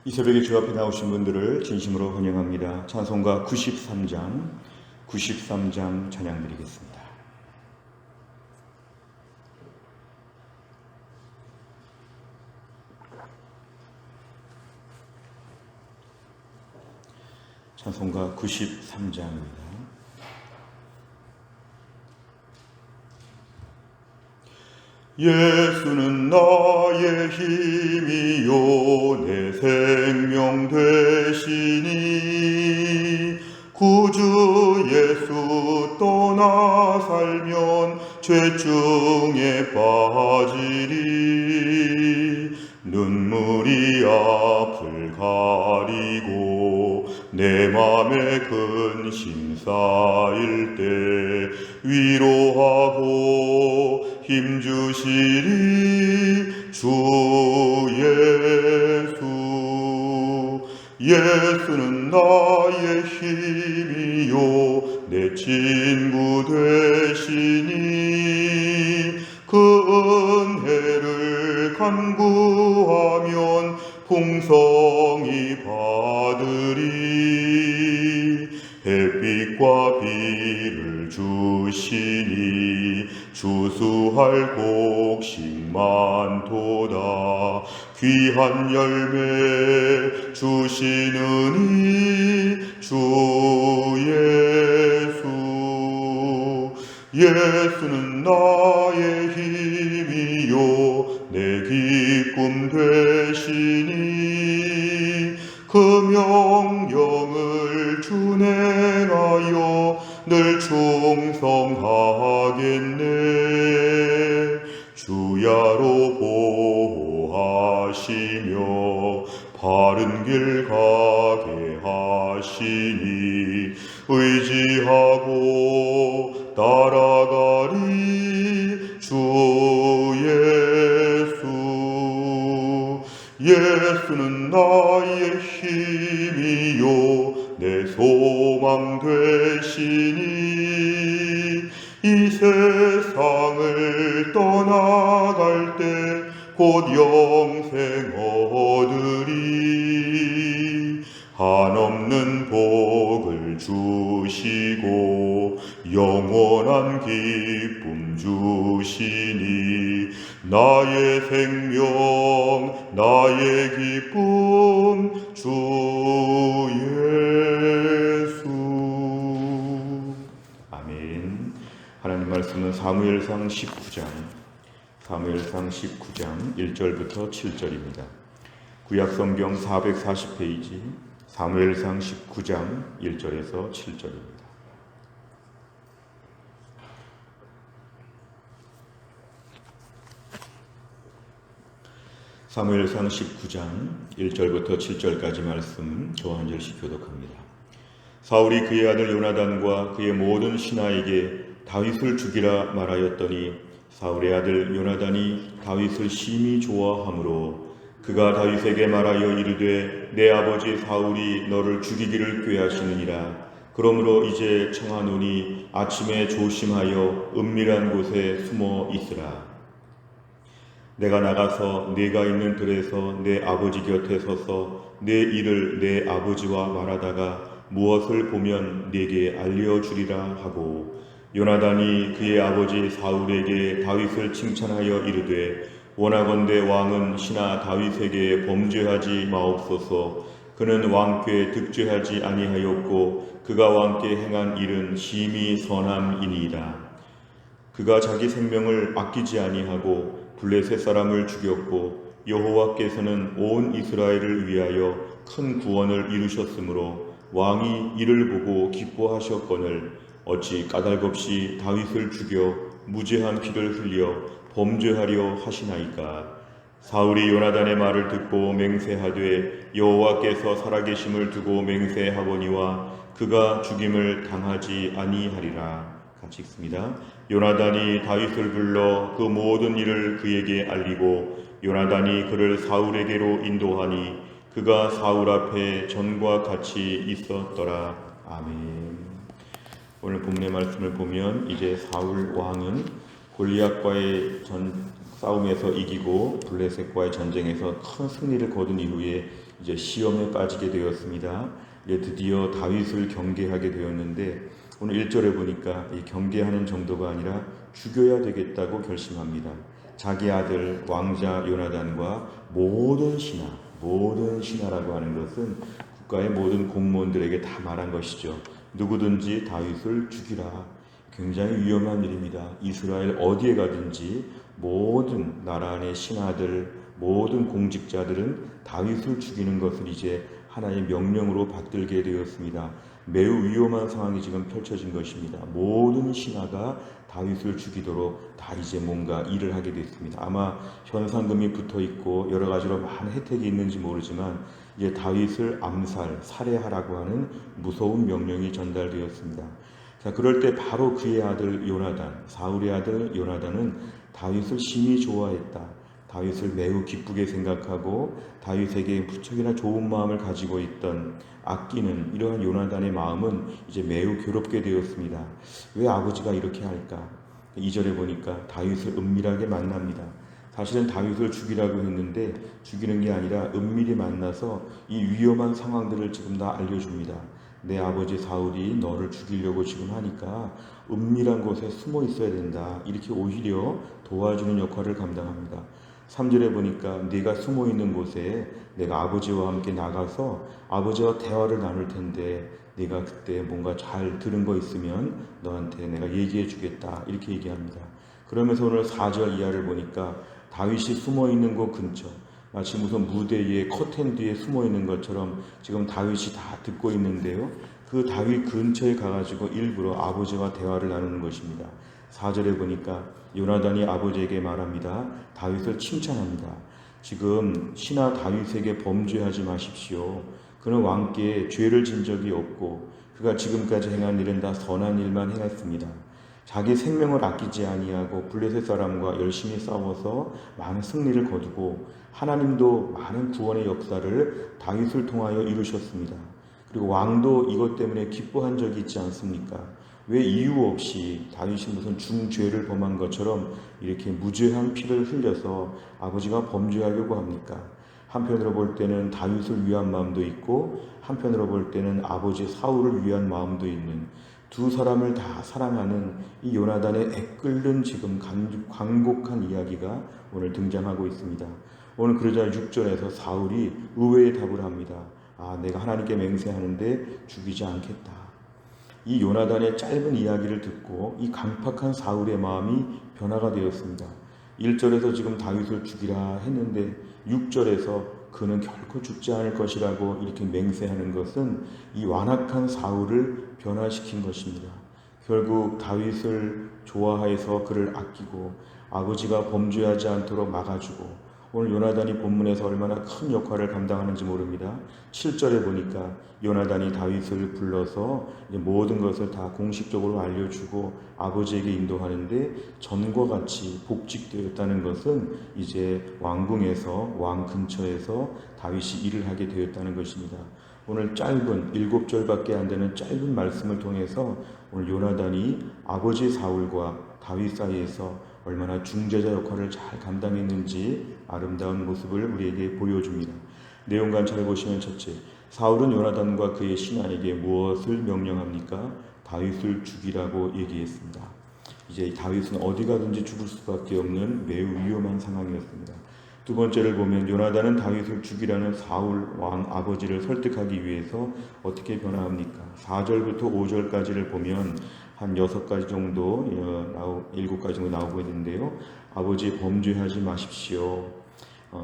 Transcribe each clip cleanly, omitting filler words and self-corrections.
이 새벽에 주 앞에 나오신 분들을 진심으로 환영합니다. 찬송가 93장 찬양 드리겠습니다. 찬송가 93장입니다. 예수는 나의 힘이요 내 생명 되시니 구주 예수 떠나 살면 죄중에 빠지리. 눈물이 앞을 가리고 내 맘에 근심 쌓일 때 위로하고 힘주시리 주 예수. 예수는 나의 힘이요 내 친구 되시니 그 은혜를 간구하면 풍성히 받으리. 햇빛과 비를 주시니 주수할 곡식 많도다. 귀한 열매 주시느니 주 예수. 예수는 나의 힘이요 내 기쁨 되시니 그 명령을 준행하여 늘 충성하겠네. 주야로 보호하시며 바른 길 가게 하시니 의지하고 따라가리 주 예수. 예수는 나의 힘이요 내 소망 되시니 이 세상을 떠나갈 때 곧 영생 얻으리. 한없는 복을 주시고 영원한 기쁨 주시니 나의 생명 나의 기쁨 주 예수. 아멘. 하나님 말씀은 사무엘상 19장 1절부터 7절입니다. 구약성경 440페이지 사무엘상 19장 1절에서 7절입니다. 사무엘상 19장 1절부터 7절까지 말씀 저 한 절씩 교독합니다. 사울이 그의 아들 요나단과 그의 모든 신하에게 다윗을 죽이라 말하였더니 사울의 아들 요나단이 다윗을 심히 좋아하므로 그가 다윗에게 말하여 이르되 내 아버지 사울이 너를 죽이기를 꾀하시느니라. 그러므로 이제 청하노니 아침에 조심하여 은밀한 곳에 숨어 있으라. 내가 나가서 네가 있는 들에서 내 아버지 곁에 서서 내 일을 내 아버지와 말하다가 무엇을 보면 네게 알려주리라 하고, 요나단이 그의 아버지 사울에게 다윗을 칭찬하여 이르되 원하건대 왕은 신하 다윗에게 범죄하지 마옵소서. 그는 왕께 득죄하지 아니하였고 그가 왕께 행한 일은 심히 선함이니이다. 그가 자기 생명을 아끼지 아니하고 블레셋 사람을 죽였고 여호와께서는 온 이스라엘을 위하여 큰 구원을 이루셨으므로 왕이 이를 보고 기뻐하셨거늘 어찌 까닭없이 다윗을 죽여 무죄한 피를 흘려 범죄하려 하시나이까. 사울이 요나단의 말을 듣고 맹세하되 여호와께서 살아계심을 두고 맹세하거니와 그가 죽임을 당하지 아니하리라. 같이 읽습니다. 요나단이 다윗을 불러 그 모든 일을 그에게 알리고 요나단이 그를 사울에게로 인도하니 그가 사울 앞에 전과 같이 있었더라. 아멘. 오늘 본문의 말씀을 보면 이제 사울 왕은 골리앗과의 싸움에서 이기고 블레셋과의 전쟁에서 큰 승리를 거둔 이후에 이제 시험에 빠지게 되었습니다. 이제 드디어 다윗을 경계하게 되었는데 오늘 1절에 보니까 이 경계하는 정도가 아니라 죽여야 되겠다고 결심합니다. 자기 아들 왕자 요나단과 모든 신하라고 하는 것은 국가의 모든 공무원들에게 다 말한 것이죠. 누구든지 다윗을 죽이라. 굉장히 위험한 일입니다. 이스라엘 어디에 가든지 모든 나라 안의 신하들, 모든 공직자들은 다윗을 죽이는 것을 이제 하나의 명령으로 받들게 되었습니다. 매우 위험한 상황이 지금 펼쳐진 것입니다. 모든 신하가 다윗을 죽이도록 다 이제 뭔가 일을 하게 됐습니다. 아마 현상금이 붙어 있고 여러 가지로 많은 혜택이 있는지 모르지만 이제 다윗을 살해하라고 하는 무서운 명령이 전달되었습니다. 자, 그럴 때 바로 그의 아들 요나단, 사울의 아들 요나단은 다윗을 심히 좋아했다. 다윗을 매우 기쁘게 생각하고 다윗에게 무척이나 좋은 마음을 가지고 있던 아끼는 이러한 요나단의 마음은 이제 매우 괴롭게 되었습니다. 왜 아버지가 이렇게 할까? 2절에 보니까 다윗을 은밀하게 만납니다. 사실은 다윗을 죽이라고 했는데 죽이는 게 아니라 은밀히 만나서 이 위험한 상황들을 지금 다 알려줍니다. 내 아버지 사울이 너를 죽이려고 지금 하니까 은밀한 곳에 숨어 있어야 된다. 이렇게 오히려 도와주는 역할을 감당합니다. 3절에 보니까 네가 숨어 있는 곳에 내가 아버지와 함께 나가서 아버지와 대화를 나눌 텐데 네가 그때 뭔가 잘 들은 거 있으면 너한테 내가 얘기해 주겠다. 이렇게 얘기합니다. 그러면서 오늘 4절 이하를 보니까 다윗이 숨어 있는 곳 근처, 마치 무슨 무대에 커튼 뒤에 숨어 있는 것처럼 지금 다윗이 다 듣고 있는데요. 그 다윗 근처에 가가지고 일부러 아버지와 대화를 나누는 것입니다. 4절에 보니까 요나단이 아버지에게 말합니다. 다윗을 칭찬합니다. 지금 신하 다윗에게 범죄하지 마십시오. 그는 왕께 죄를 진 적이 없고 그가 지금까지 행한 일은 다 선한 일만 행했습니다. 자기 생명을 아끼지 아니하고 블레셋 사람과 열심히 싸워서 많은 승리를 거두고 하나님도 많은 구원의 역사를 다윗을 통하여 이루셨습니다. 그리고 왕도 이것 때문에 기뻐한 적이 있지 않습니까? 왜 이유 없이 다윗이 무슨 중죄를 범한 것처럼 이렇게 무죄한 피를 흘려서 아버지가 범죄하려고 합니까? 한편으로 볼 때는 다윗을 위한 마음도 있고 한편으로 볼 때는 아버지 사울을 위한 마음도 있는 두 사람을 다 사랑하는 이 요나단의 애끓는 지금 광곡한 이야기가 오늘 등장하고 있습니다. 오늘 그러자 6절에서 사울이 의외의 답을 합니다. 내가 하나님께 맹세하는데 죽이지 않겠다. 이 요나단의 짧은 이야기를 듣고 이 강팍한 사울의 마음이 변화가 되었습니다. 1절에서 지금 다윗을 죽이라 했는데 6절에서 그는 결코 죽지 않을 것이라고 이렇게 맹세하는 것은 이 완악한 사울을 변화시킨 것입니다. 결국 다윗을 좋아해서 그를 아끼고 아버지가 범죄하지 않도록 막아주고 오늘 요나단이 본문에서 얼마나 큰 역할을 감당하는지 모릅니다. 7절에 보니까 요나단이 다윗을 불러서 모든 것을 다 공식적으로 알려주고 아버지에게 인도하는데 전과 같이 복직되었다는 것은 이제 왕궁에서 왕 근처에서 다윗이 일을 하게 되었다는 것입니다. 오늘 짧은 7절밖에 안 되는 짧은 말씀을 통해서 오늘 요나단이 아버지 사울과 다윗 사이에서 얼마나 중재자 역할을 잘 감당했는지 아름다운 모습을 우리에게 보여줍니다. 내용간 잘 보시면 첫째, 사울은 요나단과 그의 신하에게 무엇을 명령합니까? 다윗을 죽이라고 얘기했습니다. 이제 다윗은 어디 가든지 죽을 수밖에 없는 매우 위험한 상황이었습니다. 두 번째를 보면 요나단은 다윗을 죽이라는 사울 왕 아버지를 설득하기 위해서 어떻게 변화합니까? 4절부터 5절까지를 보면 한 6가지 정도, 7가지 정도 나오고 있는데요. 아버지 범죄하지 마십시오.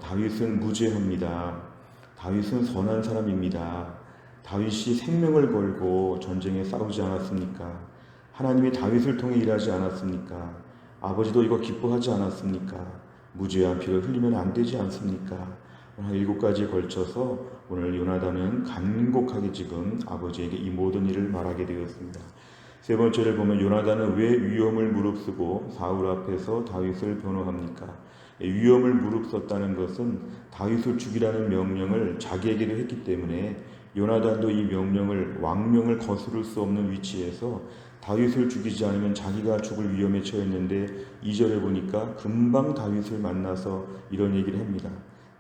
다윗은 무죄합니다. 다윗은 선한 사람입니다. 다윗이 생명을 걸고 전쟁에 싸우지 않았습니까? 하나님이 다윗을 통해 일하지 않았습니까? 아버지도 이거 기뻐하지 않았습니까? 무죄한 피를 흘리면 안 되지 않습니까? 한 7가지에 걸쳐서 오늘 요나단은 간곡하게 지금 아버지에게 이 모든 일을 말하게 되었습니다. 세 번째를 보면 요나단은 왜 위험을 무릅쓰고 사울 앞에서 다윗을 변호합니까? 위험을 무릅썼다는 것은 다윗을 죽이라는 명령을 자기에게도 했기 때문에 요나단도 이 명령을 왕명을 거스를 수 없는 위치에서 다윗을 죽이지 않으면 자기가 죽을 위험에 처했는데 2절에 보니까 금방 다윗을 만나서 이런 얘기를 합니다.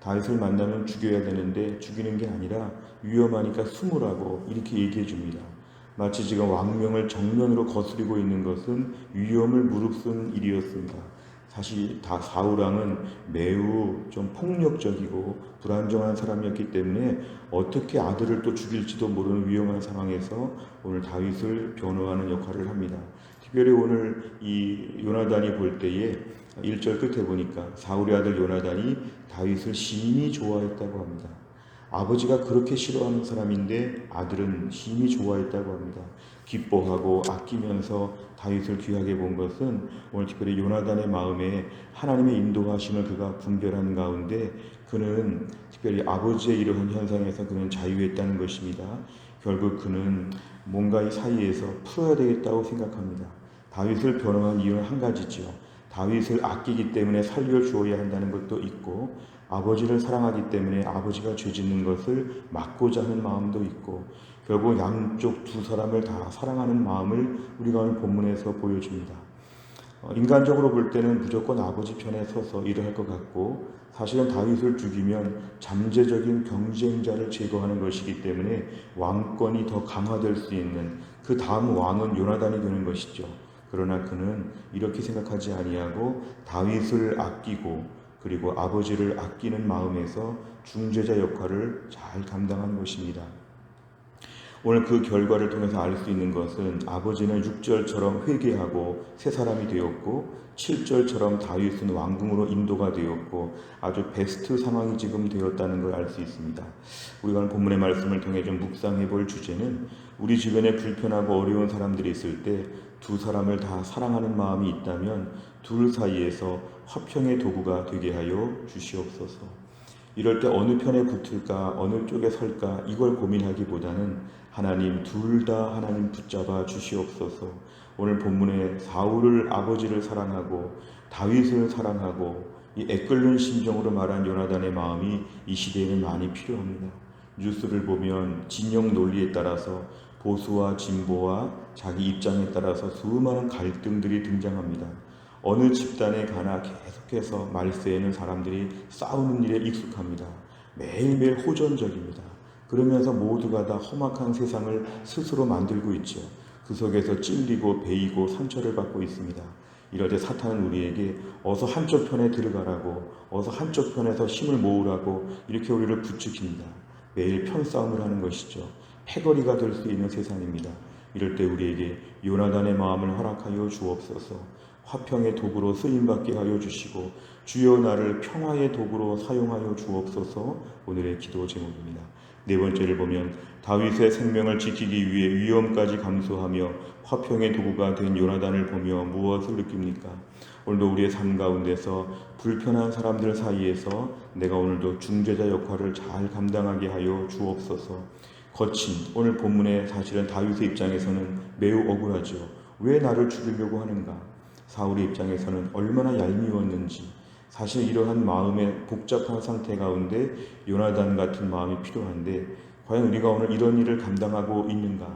다윗을 만나면 죽여야 되는데 죽이는 게 아니라 위험하니까 숨으라고 이렇게 얘기해 줍니다. 마치 지금 왕명을 정면으로 거스리고 있는 것은 위험을 무릅쓴 일이었습니다. 사실 사울 왕은 매우 좀 폭력적이고 불안정한 사람이었기 때문에 어떻게 아들을 또 죽일지도 모르는 위험한 상황에서 오늘 다윗을 변호하는 역할을 합니다. 특별히 오늘 이 요나단이 볼 때에 1절 끝에 보니까 사울의 아들 요나단이 다윗을 심히 좋아했다고 합니다. 아버지가 그렇게 싫어하는 사람인데 아들은 심히 좋아했다고 합니다. 기뻐하고 아끼면서 다윗을 귀하게 본 것은 오늘 특별히 요나단의 마음에 하나님의 인도하심을 그가 분별한 가운데 그는 특별히 아버지의 이러한 현상에서 그는 자유했다는 것입니다. 결국 그는 뭔가 이 사이에서 풀어야 되겠다고 생각합니다. 다윗을 변호한 이유는 한 가지죠. 다윗을 아끼기 때문에 살려주어야 한다는 것도 있고 아버지를 사랑하기 때문에 아버지가 죄짓는 것을 막고자 하는 마음도 있고 결국 양쪽 두 사람을 다 사랑하는 마음을 우리가 오늘 본문에서 보여줍니다. 인간적으로 볼 때는 무조건 아버지 편에 서서 일을 할 것 같고 사실은 다윗을 죽이면 잠재적인 경쟁자를 제거하는 것이기 때문에 왕권이 더 강화될 수 있는 그 다음 왕은 요나단이 되는 것이죠. 그러나 그는 이렇게 생각하지 아니하고 다윗을 아끼고 그리고 아버지를 아끼는 마음에서 중재자 역할을 잘 감당한 것입니다. 오늘 그 결과를 통해서 알 수 있는 것은 아버지는 6절처럼 회개하고 새 사람이 되었고 7절처럼 다윗은 왕궁으로 인도가 되었고 아주 베스트 상황이 지금 되었다는 걸 알 수 있습니다. 우리가 오늘 본문의 말씀을 통해 좀 묵상해 볼 주제는 우리 주변에 불편하고 어려운 사람들이 있을 때 두 사람을 다 사랑하는 마음이 있다면 둘 사이에서 화평의 도구가 되게 하여 주시옵소서. 이럴 때 어느 편에 붙을까 어느 쪽에 설까 이걸 고민하기보다는 하나님 둘 다 하나님 붙잡아 주시옵소서. 오늘 본문에 사울을 아버지를 사랑하고 다윗을 사랑하고 이 애끓는 심정으로 말한 요나단의 마음이 이 시대에는 많이 필요합니다. 뉴스를 보면 진영 논리에 따라서 보수와 진보와 자기 입장에 따라서 수많은 갈등들이 등장합니다. 어느 집단에 가나 계속해서 말세에는 사람들이 싸우는 일에 익숙합니다. 매일매일 호전적입니다. 그러면서 모두가 다 험악한 세상을 스스로 만들고 있죠. 그 속에서 찔리고 베이고 상처를 받고 있습니다. 이럴 때 사탄은 우리에게 어서 한쪽 편에 들어가라고 어서 한쪽 편에서 힘을 모으라고 이렇게 우리를 부추깁니다. 매일 편싸움을 하는 것이죠. 패거리가 될 수 있는 세상입니다. 이럴 때 우리에게 요나단의 마음을 허락하여 주옵소서. 화평의 도구로 쓰임받게 하여 주시고 주여 나를 평화의 도구로 사용하여 주옵소서. 오늘의 기도 제목입니다. 네 번째를 보면 다윗의 생명을 지키기 위해 위험까지 감수하며 화평의 도구가 된 요나단을 보며 무엇을 느낍니까? 오늘도 우리의 삶 가운데서 불편한 사람들 사이에서 내가 오늘도 중재자 역할을 잘 감당하게 하여 주옵소서. 거친 오늘 본문의 사실은 다윗의 입장에서는 매우 억울하죠. 왜 나를 죽이려고 하는가? 사울의 입장에서는 얼마나 얄미웠는지 사실 이러한 마음의 복잡한 상태 가운데 요나단 같은 마음이 필요한데 과연 우리가 오늘 이런 일을 감당하고 있는가?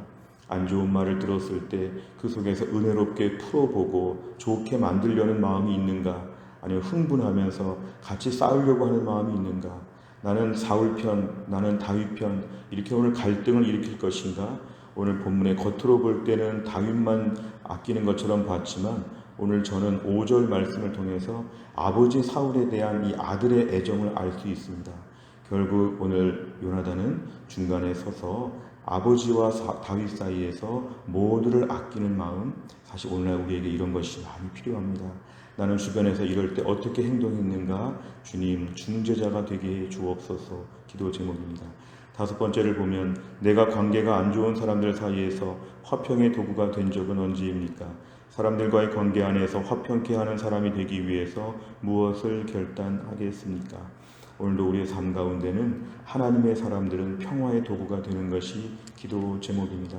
안 좋은 말을 들었을 때 그 속에서 은혜롭게 풀어보고 좋게 만들려는 마음이 있는가? 아니면 흥분하면서 같이 싸우려고 하는 마음이 있는가? 나는 사울 편, 나는 다윗 편 이렇게 오늘 갈등을 일으킬 것인가? 오늘 본문의 겉으로 볼 때는 다윗만 아끼는 것처럼 봤지만 오늘 저는 5절 말씀을 통해서 아버지 사울에 대한 이 아들의 애정을 알 수 있습니다. 결국 오늘 요나단은 중간에 서서 아버지와 다윗 사이에서 모두를 아끼는 마음, 사실 오늘날 우리에게 이런 것이 많이 필요합니다. 나는 주변에서 이럴 때 어떻게 행동했는가? 주님 중재자가 되게 해 주옵소서. 기도 제목입니다. 다섯 번째를 보면 내가 관계가 안 좋은 사람들 사이에서 화평의 도구가 된 적은 언제입니까? 사람들과의 관계 안에서 화평케 하는 사람이 되기 위해서 무엇을 결단하겠습니까? 오늘도 우리의 삶 가운데는 하나님의 사람들은 평화의 도구가 되는 것이 기도 제목입니다.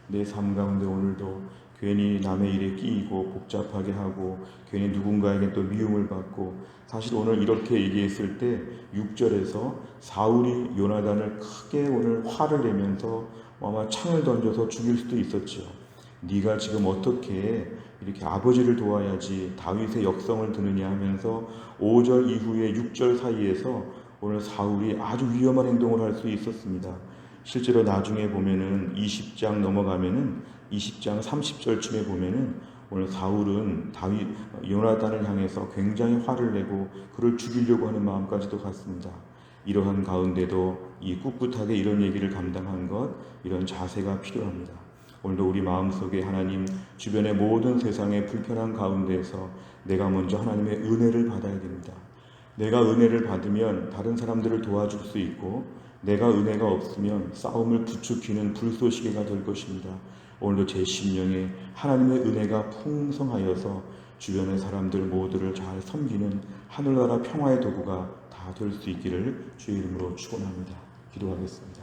내 삶 가운데 오늘도 괜히 남의 일에 끼이고 복잡하게 하고 괜히 누군가에게 또 미움을 받고 사실 오늘 이렇게 얘기했을 때 6절에서 사울이 요나단을 크게 오늘 화를 내면서 아마 창을 던져서 죽일 수도 있었죠. 네가 지금 어떻게 이렇게 아버지를 도와야지 다윗의 역성을 드느냐 하면서 5절 이후에 6절 사이에서 오늘 사울이 아주 위험한 행동을 할 수 있었습니다. 실제로 나중에 보면은 20장 넘어가면은 20장 30절쯤에 보면은 오늘 사울은 요나단을 향해서 굉장히 화를 내고 그를 죽이려고 하는 마음까지도 갔습니다. 이러한 가운데도 이 꿋꿋하게 이런 얘기를 감당한 것, 이런 자세가 필요합니다. 오늘도 우리 마음속에 하나님, 주변의 모든 세상의 불편한 가운데에서 내가 먼저 하나님의 은혜를 받아야 됩니다. 내가 은혜를 받으면 다른 사람들을 도와줄 수 있고, 내가 은혜가 없으면 싸움을 부추기는 불쏘시개가 될 것입니다. 오늘도 제 심령에 하나님의 은혜가 풍성하여서 주변의 사람들 모두를 잘 섬기는 하늘나라 평화의 도구가 다 될 수 있기를 주의 이름으로 축원합니다. 기도하겠습니다.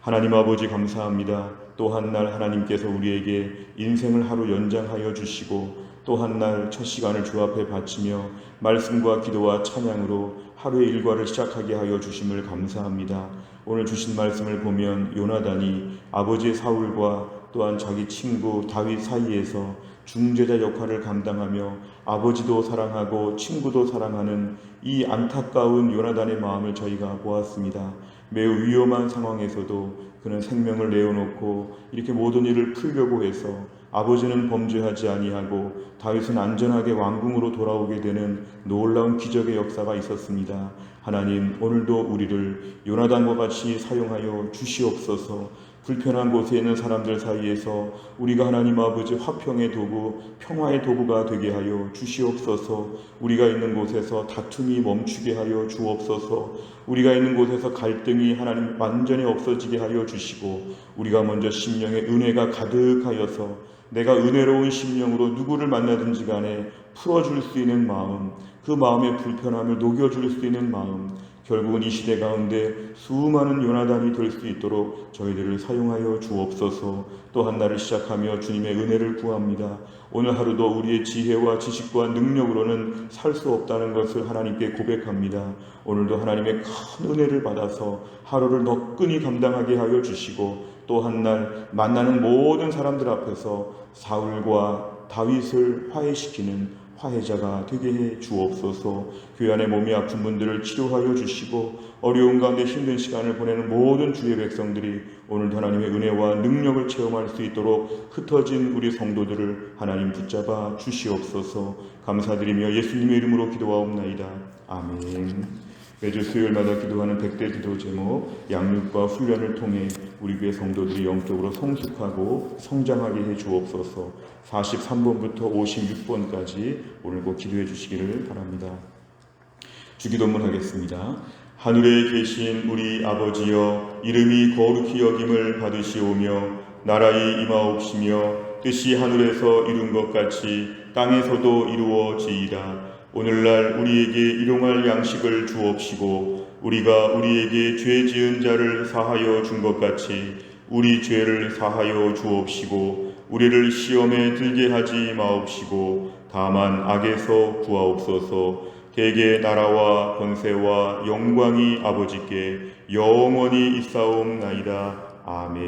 하나님 아버지 감사합니다. 또 한 날 하나님께서 우리에게 인생을 하루 연장하여 주시고 또 한 날 첫 시간을 주 앞에 바치며 말씀과 기도와 찬양으로 하루의 일과를 시작하게 하여 주심을 감사합니다. 오늘 주신 말씀을 보면 요나단이 아버지 사울과 또한 자기 친구 다윗 사이에서 중재자 역할을 감당하며 아버지도 사랑하고 친구도 사랑하는 이 안타까운 요나단의 마음을 저희가 보았습니다. 매우 위험한 상황에서도 그는 생명을 내어놓고 이렇게 모든 일을 풀려고 해서 아버지는 범죄하지 아니하고 다윗은 안전하게 왕궁으로 돌아오게 되는 놀라운 기적의 역사가 있었습니다. 하나님, 오늘도 우리를 요나단과 같이 사용하여 주시옵소서. 불편한 곳에 있는 사람들 사이에서 우리가 하나님 아버지 화평의 도구, 평화의 도구가 되게 하여 주시옵소서. 우리가 있는 곳에서 다툼이 멈추게 하여 주옵소서. 우리가 있는 곳에서 갈등이 하나님 완전히 없어지게 하여 주시고, 우리가 먼저 심령에 은혜가 가득하여서 내가 은혜로운 심령으로 누구를 만나든지 간에 풀어줄 수 있는 마음, 그 마음의 불편함을 녹여줄 수 있는 마음, 결국은 이 시대 가운데 수많은 요나단이 될 수 있도록 저희들을 사용하여 주옵소서. 또 한 날을 시작하며 주님의 은혜를 구합니다. 오늘 하루도 우리의 지혜와 지식과 능력으로는 살 수 없다는 것을 하나님께 고백합니다. 오늘도 하나님의 큰 은혜를 받아서 하루를 너끈히 감당하게 하여 주시고, 또 한 날 만나는 모든 사람들 앞에서 사울과 다윗을 화해시키는 화해자가 되게 해 주옵소서. 교회 안에 몸이 아픈 분들을 치료하여 주시고, 어려운 가운데 힘든 시간을 보내는 모든 주의 백성들이 오늘도 하나님의 은혜와 능력을 체험할 수 있도록 흩어진 우리 성도들을 하나님 붙잡아 주시옵소서. 감사드리며 예수님의 이름으로 기도하옵나이다. 아멘. 매주 수요일마다 기도하는 100대 기도 제목, 양육과 훈련을 통해 우리 교회 성도들이 영적으로 성숙하고 성장하게 해 주옵소서. 43번부터 56번까지 오늘 꼭 기도해 주시기를 바랍니다. 주기도문 하겠습니다. 하늘에 계신 우리 아버지여, 이름이 거룩히 여김을 받으시오며 나라의 임하옵시며 뜻이 하늘에서 이룬 것 같이 땅에서도 이루어지이다. 오늘날 우리에게 일용할 양식을 주옵시고, 우리가 우리에게 죄 지은 자를 사하여 준 것 같이 우리 죄를 사하여 주옵시고, 우리를 시험에 들게 하지 마옵시고 다만 악에서 구하옵소서. 대개 나라와 권세와 영광이 아버지께 영원히 있사옵나이다. 아멘.